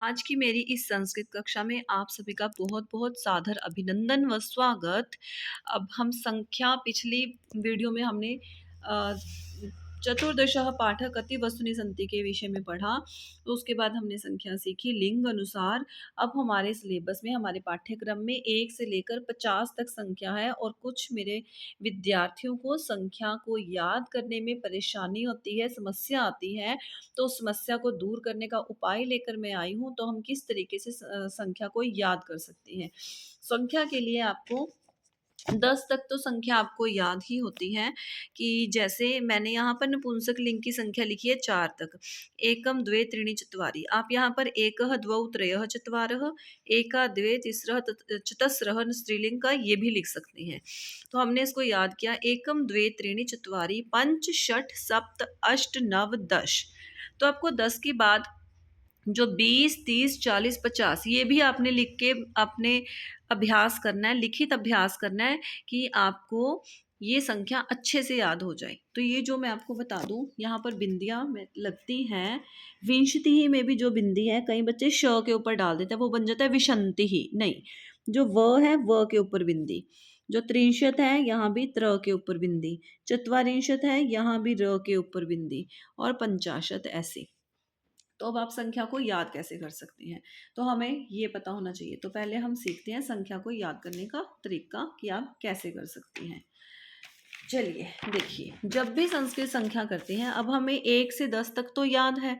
आज की मेरी इस संस्कृत कक्षा में आप सभी का बहुत-बहुत सादर अभिनंदन व स्वागत। अब हम संख्या पिछली वीडियो में हमने अ, चतुर्दशः पाठः कति वस्तूनि सन्ति के विषय में पढ़ा। तो उसके बाद हमने संख्या सीखी लिंग अनुसार। अब हमारे सिलेबस में, हमारे पाठ्यक्रम में 1 से लेकर 50 तक संख्या है और कुछ मेरे विद्यार्थियों को संख्या को याद करने में परेशानी होती है, समस्या आती है। तो उस समस्या को दूर करने का उपाय लेकर मैं आई हूँ, तो हम किस तरीके से संख्या को याद कर सकते हैं। संख्या के लिए आपको 10 तक तो संख्या आपको याद ही होती है कि जैसे मैंने यहाँ पर नपुंसक लिंग की संख्या लिखी है 4 तक। एकम, द्वे, त्रीणि, चत्वारि। आप यहाँ पर एकः, द्वौ, त्रयः, चत्वारः, एका, द्वे, तिस्रः, चतस्रः स्त्रीलिंग का ये भी लिख सकते हैं। तो हमने इसको याद किया एकम, द्वे, त्रीणि, चत्वारि, पंच, षट्, सप्त, अष्ट, नव, 10। तो आपको 10 के बाद जो 20, 30, 40, 50 ये भी आपने लिख के अपने अभ्यास करना है, लिखित अभ्यास करना है कि आपको ये संख्या अच्छे से याद हो जाए। तो ये जो मैं आपको बता दूँ, यहाँ पर बिंदियाँ लगती हैं। विंशतिः में भी जो बिंदी है, कई बच्चे श के ऊपर डाल देते हैं, वो बन जाता है विशंतिः। नहीं, जो व है व के ऊपर बिंदी। जो त्रिंशत है, यहाँ भी त्र के ऊपर बिंदी। चत्वारिंशत है, यहाँ भी र के ऊपर बिंदी। और पंचाशत ऐसे। तो अब आप संख्या को याद कैसे कर सकते हैं, तो हमें ये पता होना चाहिए। तो पहले हम सीखते हैं संख्या को याद करने का तरीका कि आप कैसे कर सकते हैं। चलिए देखिए, जब भी संस्कृत संख्या करते हैं, अब हमें 1 से 10 तक तो याद है,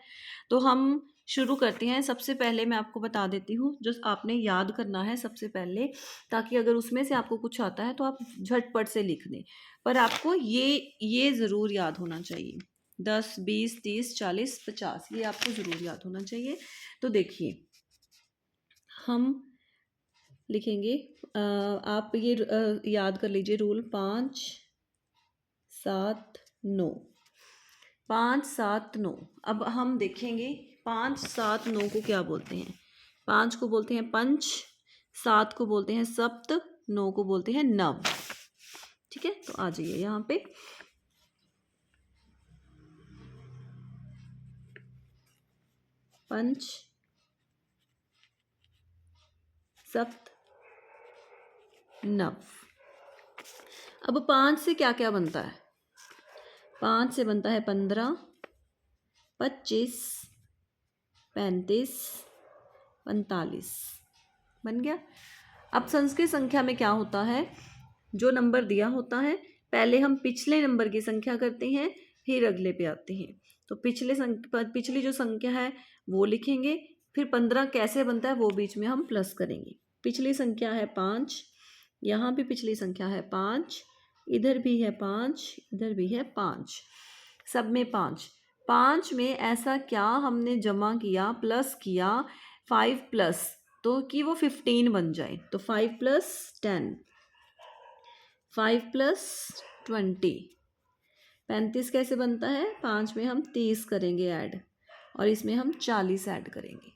तो हम शुरू करते हैं। सबसे पहले मैं आपको बता देती हूँ जो आपने याद करना है सबसे पहले, ताकि अगर उसमें से आपको कुछ आता है तो आप झटपट से लिख दें। पर आपको ये ज़रूर याद होना चाहिए। 10, 20, 30, 40, 50 ये आपको ज़रूर याद होना चाहिए। तो देखिए, हम लिखेंगे, आप ये याद कर लीजिए रूल 5, 7, 9। 5, 7, 9। अब हम देखेंगे 5, 7, 9 को क्या बोलते हैं। 5 को बोलते हैं पंच, 7 को बोलते हैं सप्त, 9 को बोलते हैं नव। ठीक है, तो आ जाइए यहाँ पे। पंच, सप्त, नव। अब 5 से क्या क्या बनता है। 5 से बनता है 15, 25, 35, 45। बन गया। अब संस्कृत संख्या में क्या होता है, जो नंबर दिया होता है पहले हम पिछले नंबर की संख्या करते हैं, फिर अगले पे आते हैं। तो पिछली जो संख्या है वो लिखेंगे, फिर 15 कैसे बनता है वो बीच में हम प्लस करेंगे। पिछली संख्या है 5, यहाँ भी पिछली संख्या है 5, इधर भी है 5, इधर भी है 5, सब में 5। 5 में ऐसा क्या हमने जमा किया, प्लस किया 5 प्लस, तो कि वो 15 बन जाए। तो 5 प्लस 10, 5 प्लस 20। 35 कैसे बनता है, 5 में हम 30 करेंगे ऐड, और इसमें हम 40 ऐड करेंगे।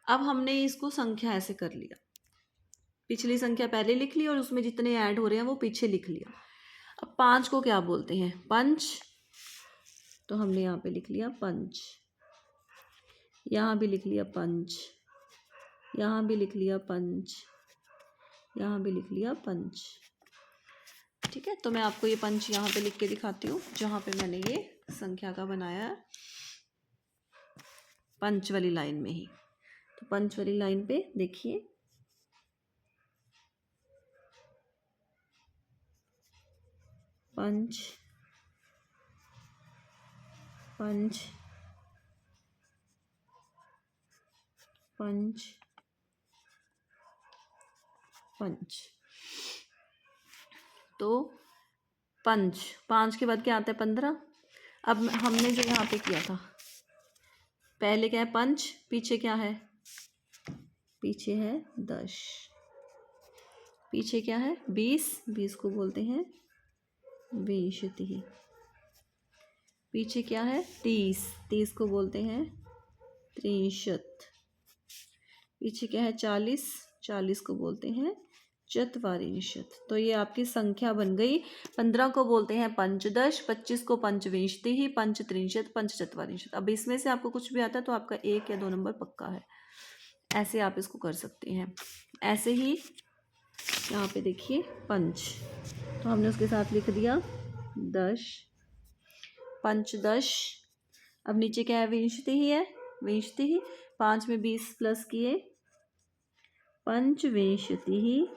अब हमने इसको संख्या ऐसे कर लिया, पिछली संख्या पहले लिख ली और उसमें जितने ऐड हो रहे हैं वो पीछे लिख लिया। अब 5 को क्या बोलते हैं, पंच। तो हमने यहाँ पे लिख लिया पंच, यहाँ भी लिख लिया पंच, यहाँ भी लिख लिया पंच, यहाँ भी लिख लिया पंच। ठीक है, तो मैं आपको ये पंच यहाँ पे लिख के दिखाती हूँ, जहाँ पे मैंने ये संख्या का बनाया है, पंच वाली लाइन में ही। तो पंच वाली लाइन पे देखिए, पंच, पंच, पंच, पंच। तो पंच, 5 के बाद क्या आता है 15। अब हमने जो यहाँ पे किया था, पहले क्या है पंच, पीछे क्या है, पीछे है 10, पीछे क्या है 20, 20 को बोलते हैं विंशति। पीछे क्या है 30, 30 को बोलते हैं त्रिंशत। पीछे क्या है 40, 40 को बोलते हैं चत्वारिंशत। तो ये आपकी संख्या बन गई। 15 को बोलते हैं पंचदश, 25 को पंचविंशति, पंचत्रिंशत, पंचचत्वारिंशत। अब इसमें से आपको कुछ भी आता है तो आपका 1 या 2 नंबर पक्का है। ऐसे आप इसको कर सकते हैं। ऐसे ही यहाँ पे देखिए पंच, तो हमने उसके साथ लिख दिया 10, पंच 10। अब नीचे क्या है, विंशति ही है, विंशति ही। 5 में 20 प्लस किए, पंचविंशति ही,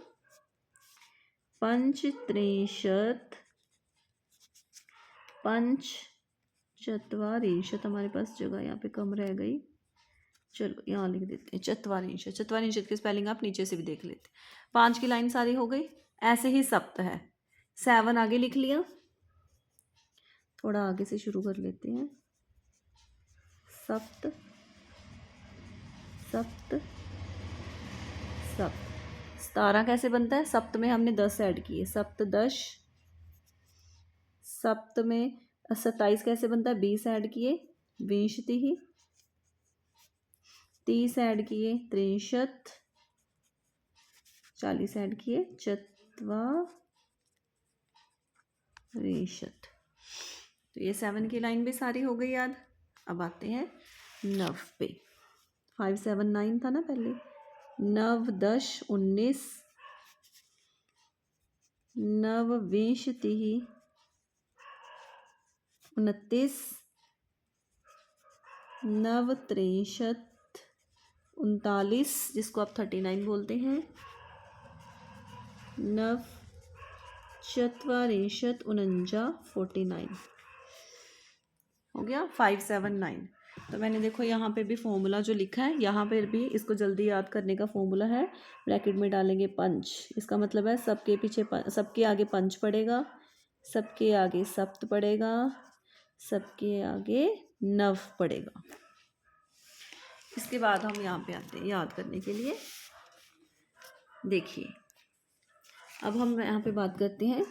पंचत्रिंशत, पंचचत्वारिंशत। हमारे पास जगह यहाँ पे कम रह गई, चलो यहाँ लिख देते हैं चत्वारिंशत। चत्वारिंशत की स्पेलिंग आप नीचे से भी देख लेते। 5 की लाइन सारी हो गई। ऐसे ही सप्त है, 7 आगे लिख लिया, थोड़ा आगे से शुरू कर लेते हैं। सप्त सप्त सप्त। 17 कैसे बनता है, सप्त में हमने 10 ऐड किए, सप्त 10। सप्त में 27 कैसे बनता है, 20 ऐड किए, विंशति ही। 30 ऐड किए, त्रिंशत। 40 ऐड किए, चत्वारिंशत। तो ये 7 की लाइन भी सारी हो गई याद। अब आते हैं 9 पे। 5 7 9 था ना पहले। 9 10 19, नवविंशति, 29, नवत्रिंशत, 39 जिसको आप 39 बोलते हैं, नवचत्वारिंशत 49, 49 हो गया। 5 7 9। तो मैंने देखो यहाँ पे भी फॉर्मूला जो लिखा है, यहाँ पर भी इसको जल्दी याद करने का फॉर्मूला है, ब्रैकेट में डालेंगे पंच। इसका मतलब है सबके पीछे सबके आगे पंच पड़ेगा, सबके आगे सप्त पड़ेगा, सबके आगे नव पड़ेगा। इसके बाद हम यहाँ पे आते हैं याद करने के लिए। देखिए अब हम यहाँ पे बात करते हैं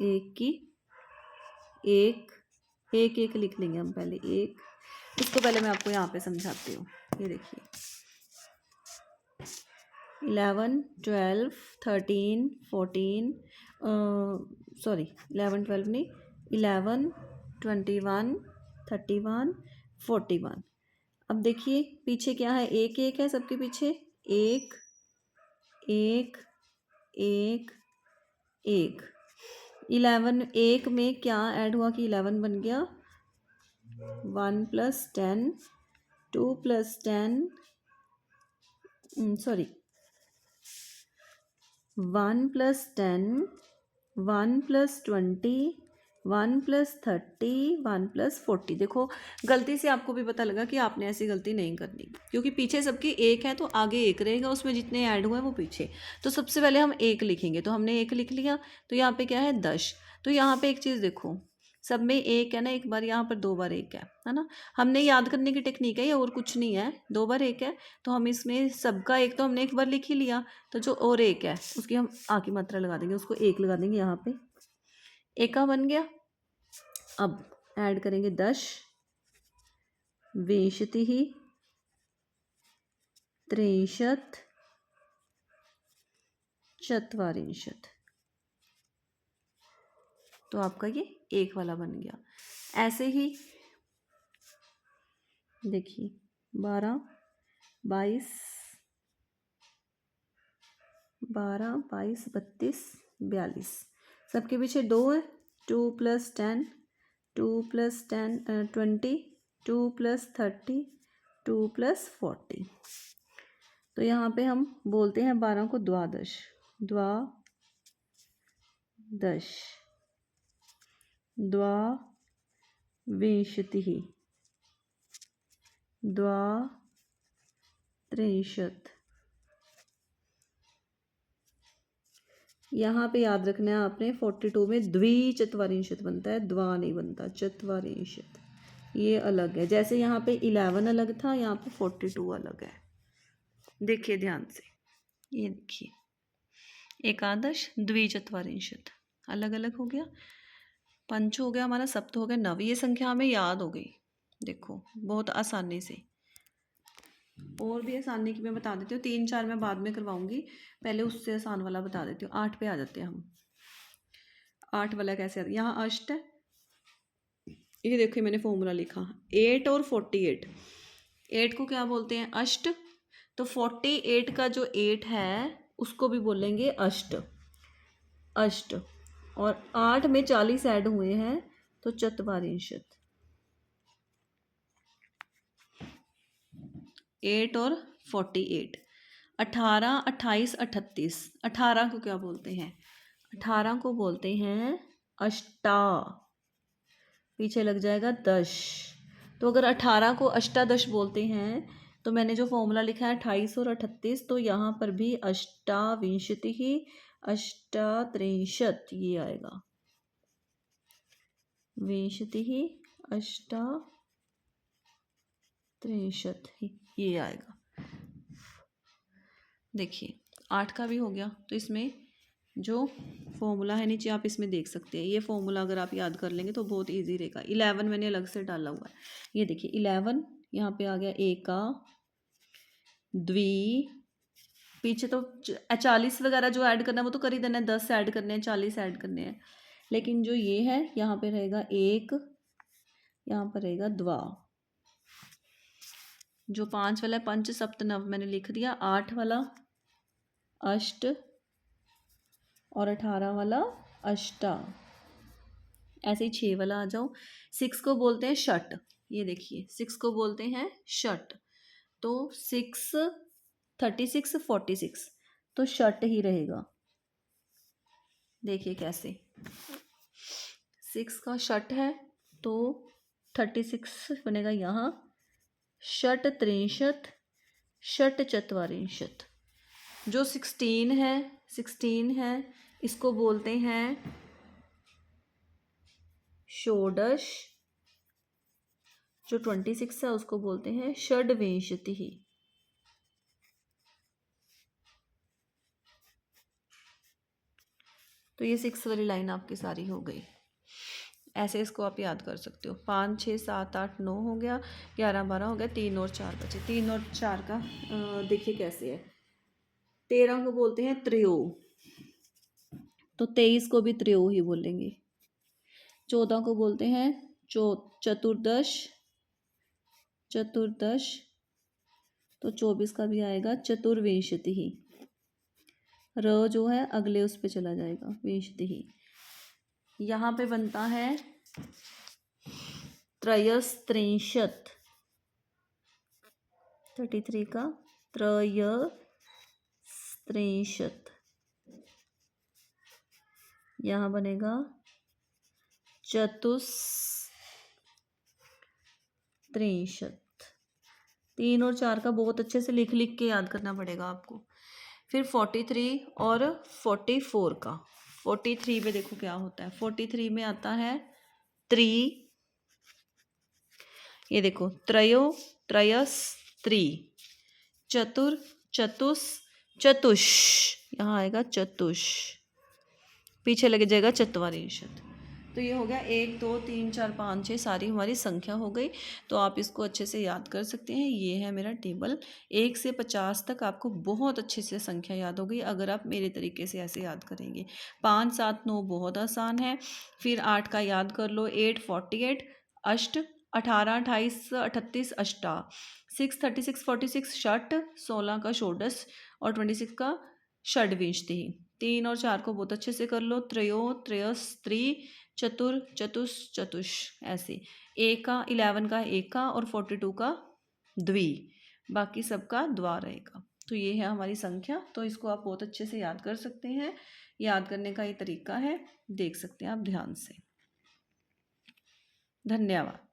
एक की। एक एक एक लिख लेंगे हम पहले एक। इसको पहले मैं आपको यहाँ पे समझाती हूँ। ये देखिए 11 12 13 14, सॉरी 11 12 नहीं, 11 21 31 41। अब देखिए पीछे क्या है, एक एक है सबके पीछे, एक एक एक एक। 11 एक में क्या ऐड हुआ कि 11 बन गया, 1 + 10, 2 + 10, सॉरी 1 + 10, 1 + 20, 1 + 30, 1 + 40। देखो गलती से आपको भी पता लगा कि आपने ऐसी गलती नहीं करनी, क्योंकि पीछे सबकी एक है तो आगे एक रहेगा, उसमें जितने ऐड हुए हैं वो पीछे। तो सबसे पहले हम एक लिखेंगे, तो हमने एक लिख लिया। तो यहाँ पे क्या है 10। तो यहाँ पे एक चीज़ देखो, सब में एक है ना, एक बार यहाँ पर 2 बार एक है ना। हमने याद करने की टेक्निक है ये, और कुछ नहीं है। 2 बार एक है तो हम इसमें सबका एक तो हमने एक बार लिख ही लिया, तो जो और एक है उसकी हम आ की मात्रा लगा देंगे, उसको एक लगा देंगे यहाँ पे, एका बन गया। अब ऐड करेंगे 10, विंशति ही, त्रिंशत, चत्वारिंशत। तो आपका ये एक वाला बन गया। ऐसे ही देखिए 12 22 32 42। सबके पीछे 2 है, 2 + 10, 2 + 10 20, 2 + 30, 2 + 40। तो यहाँ पे हम बोलते हैं 12 को द्वादश, द्वादश, द्वाविंशति, द्वात्रिंशत। यहाँ पे याद रखना है आपने 42 में द्विचत्वारिंशत बनता है, द्वा नहीं बनता, चत्वारिंशत ये अलग है। जैसे यहाँ पे 11 अलग था, यहाँ पे 42 अलग है। देखिए ध्यान से, ये देखिए एकादश द्विचत्वारिंशत अलग अलग हो गया, पंच हो गया हमारा, सप्त हो गया, नव। ये संख्या हमें याद हो गई, देखो बहुत आसानी से। और भी आसानी की मैं बता देती हूँ, 3 4 मैं बाद में करवाऊंगी, पहले उससे आसान वाला बता देती हूँ। 8 पे आ जाते हैं हम। 8 वाला कैसे आता है, यहाँ अष्ट है, ये देखिए मैंने फॉर्मूला लिखा 8 और 48। 8 को क्या बोलते हैं, अष्ट। तो 48 का जो 8 है उसको भी बोलेंगे अष्ट। अष्ट। और 8 में 40 ऐड हुए हैं तो चत्वारिंशत। 8 और 48। 18, 28, 38। 18 को क्या बोलते हैं? 18 को बोलते हैं अष्टा। पीछे लग जाएगा 10। तो अगर 18 को अष्टादश बोलते हैं तो मैंने जो फॉर्मूला लिखा है 28 और 38, तो यहाँ पर भी अष्टाविंशति ही अष्टात्रिंशत ये आएगा। विंशति ही अष्टात्रिंशत ये आएगा। देखिए 8 का भी हो गया, तो इसमें जो फॉर्मूला है नीचे आप इसमें देख सकते हैं। ये फॉर्मूला अगर आप याद कर लेंगे तो बहुत इजी रहेगा। 11 मैंने अलग से डाला हुआ है। ये देखिए 11 यहाँ पे आ गया एका, द्वि, पीछे तो 40 वगैरह जो ऐड करना है वो तो कर ही देना है, 10 ऐड करने हैं, 40 ऐड करने हैं। लेकिन जो ये है यहाँ पे रहेगा एक, यहाँ पर रहेगा द्वा। जो 5 वाला है पंच सप्त नव मैंने लिख दिया। 8 वाला अष्ट और 18 वाला अष्टा। ऐसे ही 6 वाला आ जाओ। 6 को बोलते हैं षट। ये देखिए 6 को बोलते हैं षट। तो 6, 36, 46 तो षट ही रहेगा। देखिए कैसे 6 का षट है तो 36 बनेगा यहाँ। षट त्रिंशत, षट चत्वारिंशत। जो 16 है इसको बोलते हैं षोडश। जो 26 है उसको बोलते हैं षड्विंशति ही। तो ये 6 वाली लाइन आपकी सारी हो गई। ऐसे इसको आप याद कर सकते हो। 5, 6, 7, 8, 9 हो गया, 11, 12 हो गया, 3 और 4 बचे। 3 और 4 का देखिए कैसे है। 13 को बोलते हैं त्रयो, तो 23 को भी त्रयो ही बोलेंगे। 14 को बोलते हैं चतुर्दश, चतुर्दश तो 24 का भी आएगा चतुर्विंशति ही। र जो है अगले उस पे चला जाएगा, विंशति ही। यहाँ पे बनता है त्रयस्त्रिंशत। 33 का त्रयस्त्रिंशत। यहाँ बनेगा चतुस्त्रिंशत। 3 और 4 का बहुत अच्छे से लिख लिख के याद करना पड़ेगा आपको। फिर 43 और 44 का। 43 पे देखो क्या होता है। 43 में आता है त्रि। ये देखो त्रयो, त्रयस, त्रि, चतुर, चतुस, चतुष। यहाँ आएगा चतुष, पीछे लग जाएगा चत्वारिंशत। तो ये हो गया 1, 2, 3, 4, 5, 6 सारी हमारी संख्या हो गई। तो आप इसको अच्छे से याद कर सकते हैं। ये है मेरा टेबल। 1 से 50 तक आपको बहुत अच्छे से संख्या याद हो गई अगर आप मेरे तरीके से ऐसे याद करेंगे। 5, 7, 9 बहुत आसान है। फिर 8 का याद कर लो। 8, 48, अष्ट, 18, 28, 38 अष्टा। 6, 36, 46 षट, 16 का षोडश और 26 का षड्विंशति। 3 और 4 को बहुत अच्छे से कर लो। त्रयो, त्रयस, त्रि, चतुर, चतुष, चतुष। ऐसे 1 का 11 का 1 का और 42 का द्वि। बाकी सबका द्वा रहेगा। तो ये है हमारी संख्या। तो इसको आप बहुत अच्छे से याद कर सकते हैं। याद करने का ये तरीका है, देख सकते हैं आप ध्यान से। धन्यवाद।